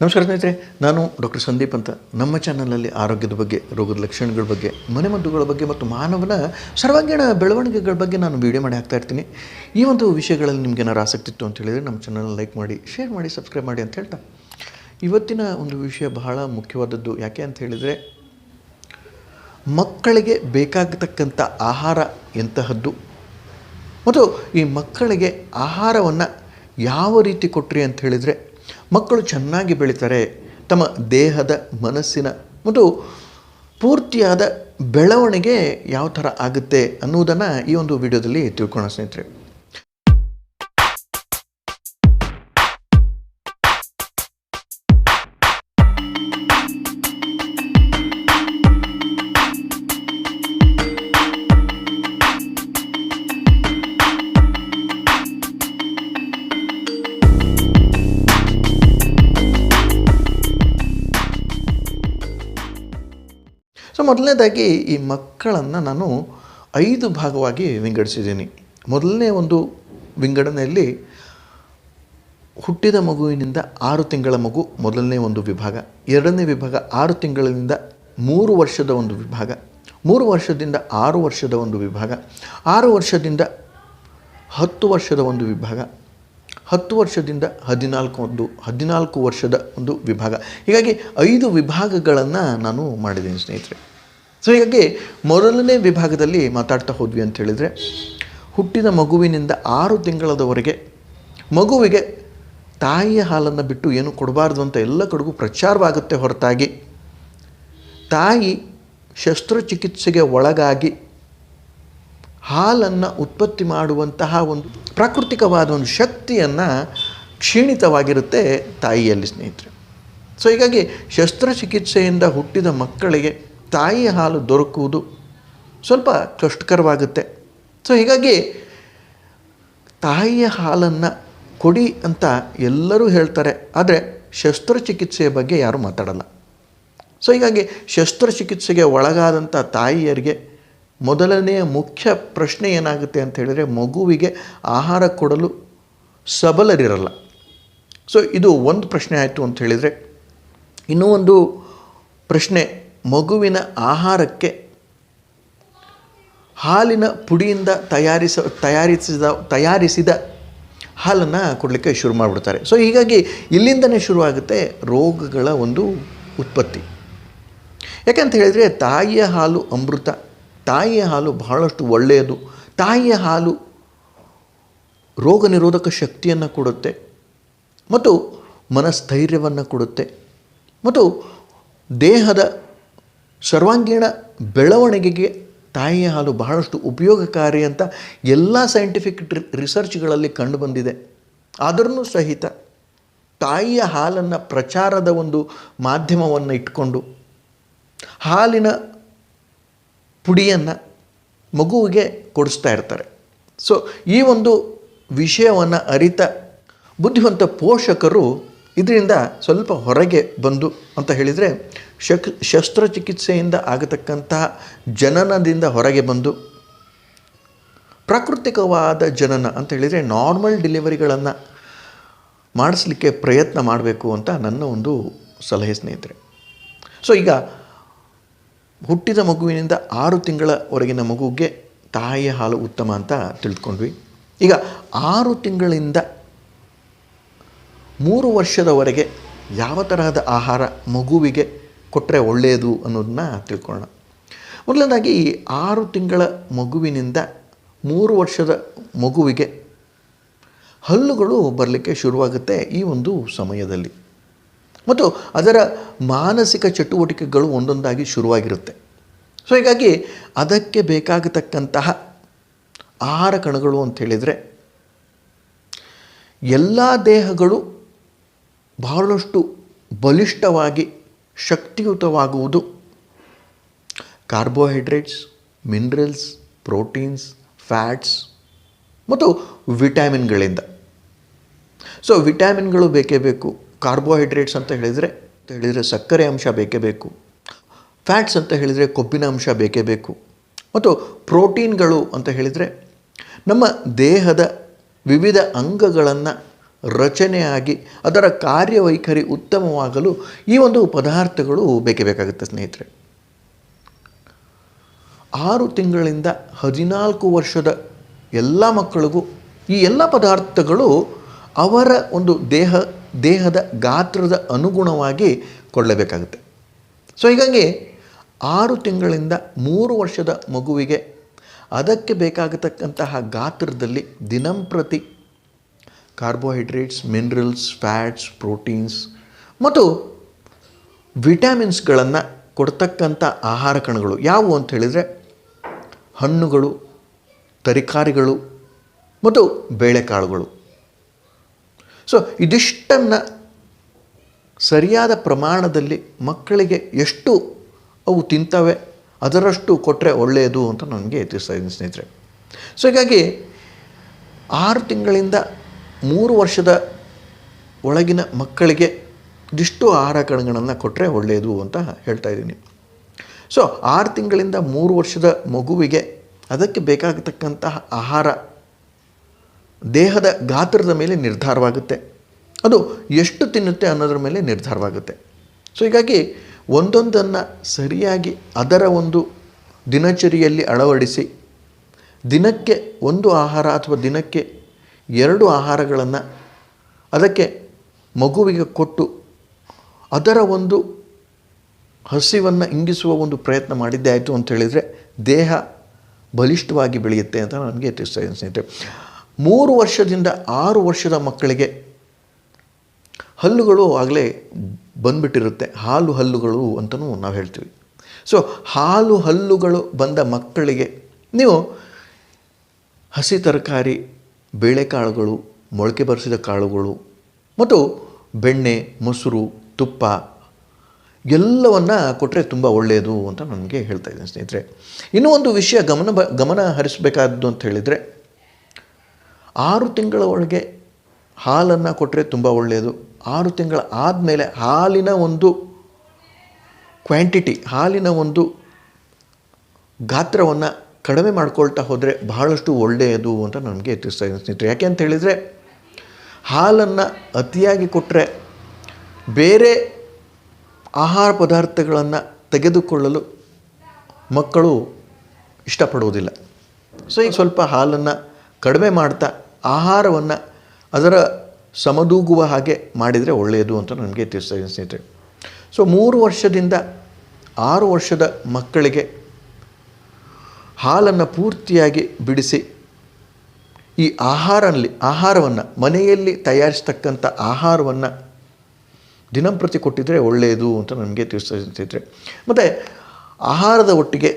ನಮಸ್ಕಾರ ಸ್ನೇಹಿತರೆ, ನಾನು ಡಾಕ್ಟರ್ ಸಂದೀಪ್ ಅಂತ. ನಮ್ಮ ಚಾನಲಲ್ಲಿ ಆರೋಗ್ಯದ ಬಗ್ಗೆ, ರೋಗದ ಲಕ್ಷಣಗಳ ಬಗ್ಗೆ, ಮನೆಮದ್ದುಗಳ ಬಗ್ಗೆ ಮತ್ತು ಮಾನವನ ಸರ್ವಾಂಗೀಣ ಬೆಳವಣಿಗೆಗಳ ಬಗ್ಗೆ ನಾನು ವಿಡಿಯೋ ಮಾಡಿ ಹಾಕ್ತಾ ಇರ್ತೀನಿ. ಈ ಒಂದು ವಿಷಯಗಳಲ್ಲಿ ನಿಮ್ಗೆ ಏನಾರು ಆಸಕ್ತಿ ಇತ್ತು ಅಂತ ಹೇಳಿದರೆ ನಮ್ಮ ಚಾನಲ್ ಲೈಕ್ ಮಾಡಿ, ಶೇರ್ ಮಾಡಿ, ಸಬ್ಸ್ಕ್ರೈಬ್ ಮಾಡಿ ಅಂತ ಹೇಳ್ತಾ ಇವತ್ತಿನ ಒಂದು ವಿಷಯ ಬಹಳ ಮುಖ್ಯವಾದದ್ದು. ಯಾಕೆ ಅಂತ ಹೇಳಿದರೆ, ಮಕ್ಕಳಿಗೆ ಬೇಕಾಗತಕ್ಕಂಥ ಆಹಾರ ಎಂತಹದ್ದು ಮತ್ತು ಈ ಮಕ್ಕಳಿಗೆ ಆಹಾರವನ್ನು ಯಾವ ರೀತಿ ಕೊಟ್ಟರೆ ಅಂತ ಹೇಳಿದರೆ ಮಕ್ಕಳು ಚೆನ್ನಾಗಿ ಬೆಳೀತಾರೆ, ತಮ್ಮ ದೇಹದ, ಮನಸ್ಸಿನ ಮತ್ತು ಪೂರ್ತಿಯಾದ ಬೆಳವಣಿಗೆ ಯಾವ ಥರ ಆಗುತ್ತೆ ಅನ್ನೋದನ್ನು ಈ ಒಂದು ವಿಡಿಯೋದಲ್ಲಿ ತಿಳ್ಕೊಳ್ಳೋಣ ಸ್ನೇಹಿತರೆ. ಸೊ ಮೊದಲನೇದಾಗಿ ಈ ಮಕ್ಕಳನ್ನು ನಾನು 5 ಭಾಗವಾಗಿ ವಿಂಗಡಿಸಿದ್ದೀನಿ. ಮೊದಲನೇ ಒಂದು ವಿಂಗಡಣೆಯಲ್ಲಿ ಹುಟ್ಟಿದ ಮಗುವಿನಿಂದ 6 ತಿಂಗಳ ಮಗು ಮೊದಲನೇ ಒಂದು ವಿಭಾಗ, ಎರಡನೇ ವಿಭಾಗ 6 ತಿಂಗಳಿನಿಂದ 3 ವರ್ಷದ ಒಂದು ವಿಭಾಗ, 3 ವರ್ಷದಿಂದ 6 ವರ್ಷದ ಒಂದು ವಿಭಾಗ, 6 ವರ್ಷದಿಂದ 10 ವರ್ಷದ ಒಂದು ವಿಭಾಗ, 10 ವರ್ಷದಿಂದ 14 ವರ್ಷದ ಒಂದು ವಿಭಾಗ. ಹೀಗಾಗಿ 5 ವಿಭಾಗಗಳನ್ನು ನಾನು ಮಾಡಿದ್ದೀನಿ ಸ್ನೇಹಿತರೆ. ಸೊ ಹೀಗಾಗಿ ಮೊದಲನೇ ವಿಭಾಗದಲ್ಲಿ ಮಾತಾಡ್ತಾ ಹೋದ್ವಿ ಅಂತ ಹೇಳಿದರೆ, ಹುಟ್ಟಿದ ಮಗುವಿನಿಂದ 6 ತಿಂಗಳದವರೆಗೆ ಮಗುವಿಗೆ ತಾಯಿಯ ಹಾಲನ್ನು ಬಿಟ್ಟು ಏನು ಕೊಡಬಾರ್ದು ಅಂತ ಎಲ್ಲ ಕಡೆಗೂ ಪ್ರಚಾರವಾಗುತ್ತೆ. ಹೊರತಾಗಿ ತಾಯಿ ಶಸ್ತ್ರಚಿಕಿತ್ಸೆಗೆ ಒಳಗಾಗಿ ಹಾಲನ್ನು ಉತ್ಪತ್ತಿ ಮಾಡುವಂತಹ ಒಂದು ಪ್ರಾಕೃತಿಕವಾದ ಒಂದು ಶಕ್ತಿಯನ್ನು ಕ್ಷೀಣಿತವಾಗಿರುತ್ತೆ ತಾಯಿಯಲ್ಲಿ ಸ್ನೇಹಿತರೆ. ಸೊ ಹೀಗಾಗಿ ಶಸ್ತ್ರಚಿಕಿತ್ಸೆಯಿಂದ ಹುಟ್ಟಿದ ಮಕ್ಕಳಿಗೆ ತಾಯಿಯ ಹಾಲು ದೊರಕುವುದು ಸ್ವಲ್ಪ ಕಷ್ಟಕರವಾಗುತ್ತೆ. ಸೊ ಹೀಗಾಗಿ ತಾಯಿಯ ಹಾಲನ್ನು ಕೊಡಿ ಅಂತ ಎಲ್ಲರೂ ಹೇಳ್ತಾರೆ, ಆದರೆ ಶಸ್ತ್ರಚಿಕಿತ್ಸೆಯ ಬಗ್ಗೆ ಯಾರೂ ಮಾತಾಡಲ್ಲ. ಸೊ ಹೀಗಾಗಿ ಶಸ್ತ್ರಚಿಕಿತ್ಸೆಗೆ ಒಳಗಾದಂಥ ತಾಯಿಯರಿಗೆ ಮೊದಲನೆಯ ಮುಖ್ಯ ಪ್ರಶ್ನೆ ಏನಾಗುತ್ತೆ ಅಂತ ಹೇಳಿದರೆ, ಮಗುವಿಗೆ ಆಹಾರ ಕೊಡಲು ಸಬಲರಿರಲ್ಲ. ಸೊ ಇದು ಒಂದು ಪ್ರಶ್ನೆ ಆಯಿತು ಅಂತ ಹೇಳಿದರೆ, ಇನ್ನೂ ಒಂದು ಪ್ರಶ್ನೆ, ಮಗುವಿನ ಆಹಾರಕ್ಕೆ ಹಾಲಿನ ಪುಡಿಯಿಂದ ತಯಾರಿಸಿದ ಹಾಲನ್ನು ಕೊಡಲಿಕ್ಕೆ ಶುರು ಮಾಡಿಬಿಡ್ತಾರೆ. ಸೊ ಹೀಗಾಗಿ ಇಲ್ಲಿಂದನೇ ಶುರುವಾಗುತ್ತೆ ರೋಗಗಳ ಒಂದು ಉತ್ಪತ್ತಿ. ಯಾಕಂತ ಹೇಳಿದರೆ, ತಾಯಿಯ ಹಾಲು ಅಮೃತ, ತಾಯಿಯ ಹಾಲು ಬಹಳಷ್ಟು ಒಳ್ಳೆಯದು. ತಾಯಿಯ ಹಾಲು ರೋಗ ನಿರೋಧಕ ಶಕ್ತಿಯನ್ನು ಕೊಡುತ್ತೆ ಮತ್ತು ಮನಸ್ಥೈರ್ಯವನ್ನು ಕೊಡುತ್ತೆ ಮತ್ತು ದೇಹದ ಸರ್ವಾಂಗೀಣ ಬೆಳವಣಿಗೆಗೆ ತಾಯಿಯ ಹಾಲು ಬಹಳಷ್ಟು ಉಪಯೋಗಕಾರಿ ಅಂತ ಎಲ್ಲ ಸೈಂಟಿಫಿಕ್ ರಿಸರ್ಚ್ಗಳಲ್ಲಿ ಕಂಡುಬಂದಿದೆ. ಆದರೂ ಸಹಿತ ತಾಯಿಯ ಹಾಲನ್ನು ಪ್ರಚಾರದ ಒಂದು ಮಾಧ್ಯಮವನ್ನು ಇಟ್ಕೊಂಡು ಹಾಲಿನ ಪುಡಿಯನ್ನು ಮಗುವಿಗೆ ಕೊಡಿಸ್ತಾ ಇರ್ತಾರೆ. ಸೊ ಈ ಒಂದು ವಿಷಯವನ್ನು ಅರಿತ ಬುದ್ಧಿವಂತ ಪೋಷಕರು ಇದರಿಂದ ಸ್ವಲ್ಪ ಹೊರಗೆ ಬಂದು ಅಂತ ಹೇಳಿದರೆ, ಶಸ್ತ್ರಚಿಕಿತ್ಸೆಯಿಂದ ಆಗತಕ್ಕಂತಹ ಜನನದಿಂದ ಹೊರಗೆ ಬಂದು ಪ್ರಾಕೃತಿಕವಾದ ಜನನ ಅಂತ ಹೇಳಿದರೆ ನಾರ್ಮಲ್ ಡೆಲಿವರಿಗಳನ್ನು ಮಾಡಿಸ್ಲಿಕ್ಕೆ ಪ್ರಯತ್ನ ಮಾಡಬೇಕು ಅಂತ ನನ್ನ ಒಂದು ಸಲಹೆ ಸ್ನೇಹಿತರೆ. ಸೊ ಈಗ ಹುಟ್ಟಿದ ಮಗುವಿನಿಂದ 6 ತಿಂಗಳವರೆಗಿನ ಮಗುವಿಗೆ ತಾಯಿಯ ಹಾಲು ಉತ್ತಮ ಅಂತ ತಿಳ್ಕೊಂಡ್ವಿ. ಈಗ 6 ತಿಂಗಳಿಂದ 3 ವರ್ಷದವರೆಗೆ ಯಾವ ತರಹದ ಆಹಾರ ಮಗುವಿಗೆ ಕೊಟ್ಟರೆ ಒಳ್ಳೆಯದು ಅನ್ನೋದನ್ನ ತಿಳ್ಕೊಳ್ಳೋಣ. ಮೊದಲನೇದಾಗಿ ಈ 6 ತಿಂಗಳ ಮಗುವಿನಿಂದ 3 ವರ್ಷದ ಮಗುವಿಗೆ ಹಲ್ಲುಗಳು ಬರಲಿಕ್ಕೆ ಶುರುವಾಗುತ್ತೆ ಈ ಒಂದು ಸಮಯದಲ್ಲಿ, ಮತ್ತು ಅದರ ಮಾನಸಿಕ ಚಟುವಟಿಕೆಗಳು ಒಂದೊಂದಾಗಿ ಶುರುವಾಗಿರುತ್ತೆ. ಸೊ ಹೀಗಾಗಿ ಅದಕ್ಕೆ ಬೇಕಾಗತಕ್ಕಂತಹ ಆಹಾರ ಕಣಗಳು ಅಂಥೇಳಿದರೆ, ಎಲ್ಲ ದೇಹಗಳು ಬಹಳಷ್ಟು ಬಲಿಷ್ಠವಾಗಿ ಶಕ್ತಿಯುತವಾಗುವುದು ಕಾರ್ಬೋಹೈಡ್ರೇಟ್ಸ್, ಮಿನರಲ್ಸ್, ಪ್ರೋಟೀನ್ಸ್, ಫ್ಯಾಟ್ಸ್ ಮತ್ತು ವಿಟಮಿನ್ಗಳಿಂದ. ಸೊ ವಿಟಮಿನ್ಗಳು ಬೇಕೇ ಬೇಕು. ಕಾರ್ಬೋಹೈಡ್ರೇಟ್ಸ್ ಅಂತ ಹೇಳಿದರೆ ಸಕ್ಕರೆ ಅಂಶ ಬೇಕೇ ಬೇಕು. ಫ್ಯಾಟ್ಸ್ ಅಂತ ಹೇಳಿದರೆ ಕೊಬ್ಬಿನ ಅಂಶ ಬೇಕೇ ಬೇಕು. ಮತ್ತು ಪ್ರೋಟೀನ್ಗಳು ಅಂತ ಹೇಳಿದರೆ ನಮ್ಮ ದೇಹದ ವಿವಿಧ ಅಂಗಗಳನ್ನು ರಚನೆಯಾಗಿ ಅದರ ಕಾರ್ಯವೈಖರಿ ಉತ್ತಮವಾಗಲು ಈ ಒಂದು ಪದಾರ್ಥಗಳು ಬೇಕೇ ಬೇಕಾಗುತ್ತೆ ಸ್ನೇಹಿತರೆ. 6 ತಿಂಗಳಿಂದ 14 ವರ್ಷದ ಎಲ್ಲ ಮಕ್ಕಳಿಗೂ ಈ ಎಲ್ಲ ಪದಾರ್ಥಗಳು ಅವರ ಒಂದು ದೇಹದ ಗಾತ್ರದ ಅನುಗುಣವಾಗಿ ಕೊಡಲೇಬೇಕಾಗುತ್ತೆ. ಸೊ ಹೀಗಾಗಿ 6 ತಿಂಗಳಿಂದ 3 ವರ್ಷದ ಮಗುವಿಗೆ ಅದಕ್ಕೆ ಬೇಕಾಗತಕ್ಕಂತಹ ಗಾತ್ರದಲ್ಲಿ ದಿನಂಪ್ರತಿ ಕಾರ್ಬೋಹೈಡ್ರೇಟ್ಸ್, ಮಿನರಲ್ಸ್, ಫ್ಯಾಟ್ಸ್, ಪ್ರೋಟೀನ್ಸ್ ಮತ್ತು ವಿಟಮಿನ್ಸ್ಗಳನ್ನು ಕೊಡ್ತಕ್ಕಂಥ ಆಹಾರ ಕಣಗಳು ಯಾವುವು ಅಂತ ಹೇಳಿದರೆ ಹಣ್ಣುಗಳು, ತರಕಾರಿಗಳು ಮತ್ತು ಬೇಳೆಕಾಳುಗಳು. ಸೊ ಇದಿಷ್ಟನ್ನು ಸರಿಯಾದ ಪ್ರಮಾಣದಲ್ಲಿ ಮಕ್ಕಳಿಗೆ ಎಷ್ಟು ಅವು ತಿಂತವೆ ಅದರಷ್ಟು ಕೊಟ್ಟರೆ ಒಳ್ಳೆಯದು ಅಂತ ನನಗೆ ತಿಳಿಸ್ತಾ ಇದ್ದೀನಿ ಸ್ನೇಹಿತರೆ. ಸೊ ಹೀಗಾಗಿ 6 ತಿಂಗಳಿಂದ 3 ವರ್ಷದ ಒಳಗಿನ ಮಕ್ಕಳಿಗೆ ಇದಿಷ್ಟು ಆಹಾರ ಕಣಗಳನ್ನು ಕೊಟ್ಟರೆ ಒಳ್ಳೆಯದು ಅಂತ ಹೇಳ್ತಾ ಇದ್ದೀನಿ. ಸೊ 6 ತಿಂಗಳಿಂದ 3 ವರ್ಷದ ಮಗುವಿಗೆ ಅದಕ್ಕೆ ಬೇಕಾಗತಕ್ಕಂತಹ ಆಹಾರ ದೇಹದ ಗಾತ್ರದ ಮೇಲೆ ನಿರ್ಧಾರವಾಗುತ್ತೆ, ಅದು ಎಷ್ಟು ತಿನ್ನುತ್ತೆ ಅನ್ನೋದ್ರ ಮೇಲೆ ನಿರ್ಧಾರವಾಗುತ್ತೆ. ಸೊ ಹೀಗಾಗಿ ಒಂದೊಂದನ್ನು ಸರಿಯಾಗಿ ಅದರ ಒಂದು ದಿನಚರಿಯಲ್ಲಿ ಅಳವಡಿಸಿ ದಿನಕ್ಕೆ 1 ಆಹಾರ ಅಥವಾ ದಿನಕ್ಕೆ 2 ಆಹಾರಗಳನ್ನು ಅದಕ್ಕೆ ಮಗುವಿಗೆ ಕೊಟ್ಟು ಅದರ ಒಂದು ಹಸಿವನ್ನು ಇಂಗಿಸುವ ಒಂದು ಪ್ರಯತ್ನ ಮಾಡಿದ್ದೇ ಆಯಿತು ಅಂತ ಹೇಳಿದರೆ ದೇಹ ಬಲಿಷ್ಠವಾಗಿ ಬೆಳೆಯುತ್ತೆ ಅಂತ ನನಗೆ ತಿಳಿಸ್ತಾ ಇದ್ದೀನಿ ಸ್ನೇಹಿತರೆ. 3 ವರ್ಷದಿಂದ 6 ವರ್ಷದ ಮಕ್ಕಳಿಗೆ ಹಲ್ಲುಗಳು ಆಗಲೇ ಬಂದುಬಿಟ್ಟಿರುತ್ತೆ, ಹಾಲು ಹಲ್ಲುಗಳು ಅಂತಲೂ ನಾವು ಹೇಳ್ತೀವಿ. ಸೊ ಹಾಲು ಹಲ್ಲುಗಳು ಬಂದ ಮಕ್ಕಳಿಗೆ ನೀವು ಹಸಿ ತರಕಾರಿ, ಬೇಳೆಕಾಳುಗಳು, ಮೊಳಕೆ ಬರಿಸಿದ ಕಾಳುಗಳು ಮತ್ತು ಬೆಣ್ಣೆ, ಮೊಸರು, ತುಪ್ಪ ಎಲ್ಲವನ್ನು ಕೊಟ್ಟರೆ ತುಂಬ ಒಳ್ಳೆಯದು ಅಂತ ನನಗೆ ಹೇಳ್ತಾ ಇದ್ದೀನಿ ಸ್ನೇಹಿತರೆ. ಇನ್ನೂ ಒಂದು ವಿಷಯ ಗಮನ ಹರಿಸಬೇಕಾದ್ದು ಅಂತ ಹೇಳಿದರೆ 6 ತಿಂಗಳ ಒಳಗೆ ಹಾಲನ್ನು ಕೊಟ್ಟರೆ ತುಂಬ ಒಳ್ಳೆಯದು. 6 ತಿಂಗಳ ಆದಮೇಲೆ ಹಾಲಿನ ಒಂದು ಕ್ವಾಂಟಿಟಿ, ಹಾಲಿನ ಒಂದು ಗಾತ್ರವನ್ನು ಕಡಿಮೆ ಮಾಡ್ಕೊಳ್ತಾ ಹೋದರೆ ಬಹಳಷ್ಟು ಒಳ್ಳೆಯದು ಅಂತ ನನಗೆ ತಿಳಿಸ್ತಾ ಇದ್ದೀನಿ ಸ್ನೇಹಿತರೆ. ಯಾಕೆ ಅಂತ ಹೇಳಿದರೆ ಹಾಲನ್ನು ಅತಿಯಾಗಿ ಕೊಟ್ಟರೆ ಬೇರೆ ಆಹಾರ ಪದಾರ್ಥಗಳನ್ನು ತೆಗೆದುಕೊಳ್ಳಲು ಮಕ್ಕಳು ಇಷ್ಟಪಡುವುದಿಲ್ಲ. ಸೊ ಈಗ ಸ್ವಲ್ಪ ಹಾಲನ್ನು ಕಡಿಮೆ ಮಾಡ್ತಾ ಆಹಾರವನ್ನು ಅದರ ಸಮದೂಗುವ ಹಾಗೆ ಮಾಡಿದರೆ ಒಳ್ಳೆಯದು ಅಂತ ನನಗೆ ತಿಳಿಸ್ತಾ ಇದ್ದೀನಿ ಸ್ನೇಹಿತರೆ. ಸೊ 3 ವರ್ಷದಿಂದ 6 ವರ್ಷದ ಮಕ್ಕಳಿಗೆ ಹಾಲನ್ನು ಪೂರ್ತಿಯಾಗಿ ಬಿಡಿಸಿ ಈ ಆಹಾರವನ್ನು ಮನೆಯಲ್ಲಿ ತಯಾರಿಸ್ತಕ್ಕಂಥ ಆಹಾರವನ್ನು ದಿನಂಪ್ರತಿ ಕೊಟ್ಟಿದ್ದರೆ ಒಳ್ಳೆಯದು ಅಂತ ನನಗೆ ತಿಳಿಸ್ತಾ ಇದ್ದೀನಿ ಸ್ನೇಹಿತರೆ. ಮತ್ತು ಆಹಾರದ ಒಟ್ಟಿಗೆ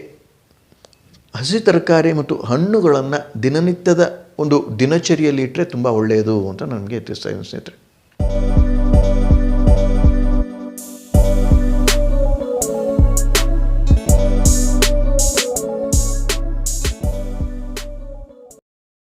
ಹಸಿ ತರಕಾರಿ ಮತ್ತು ಹಣ್ಣುಗಳನ್ನು ದಿನನಿತ್ಯದ ಒಂದು ದಿನಚರಿಯಲ್ಲಿ ಇಟ್ಟರೆ ತುಂಬ ಒಳ್ಳೆಯದು ಅಂತ ನನಗೆ ತಿಳಿಸ್ತಾ ಇದ್ದೀನಿ ಸ್ನೇಹಿತರೆ.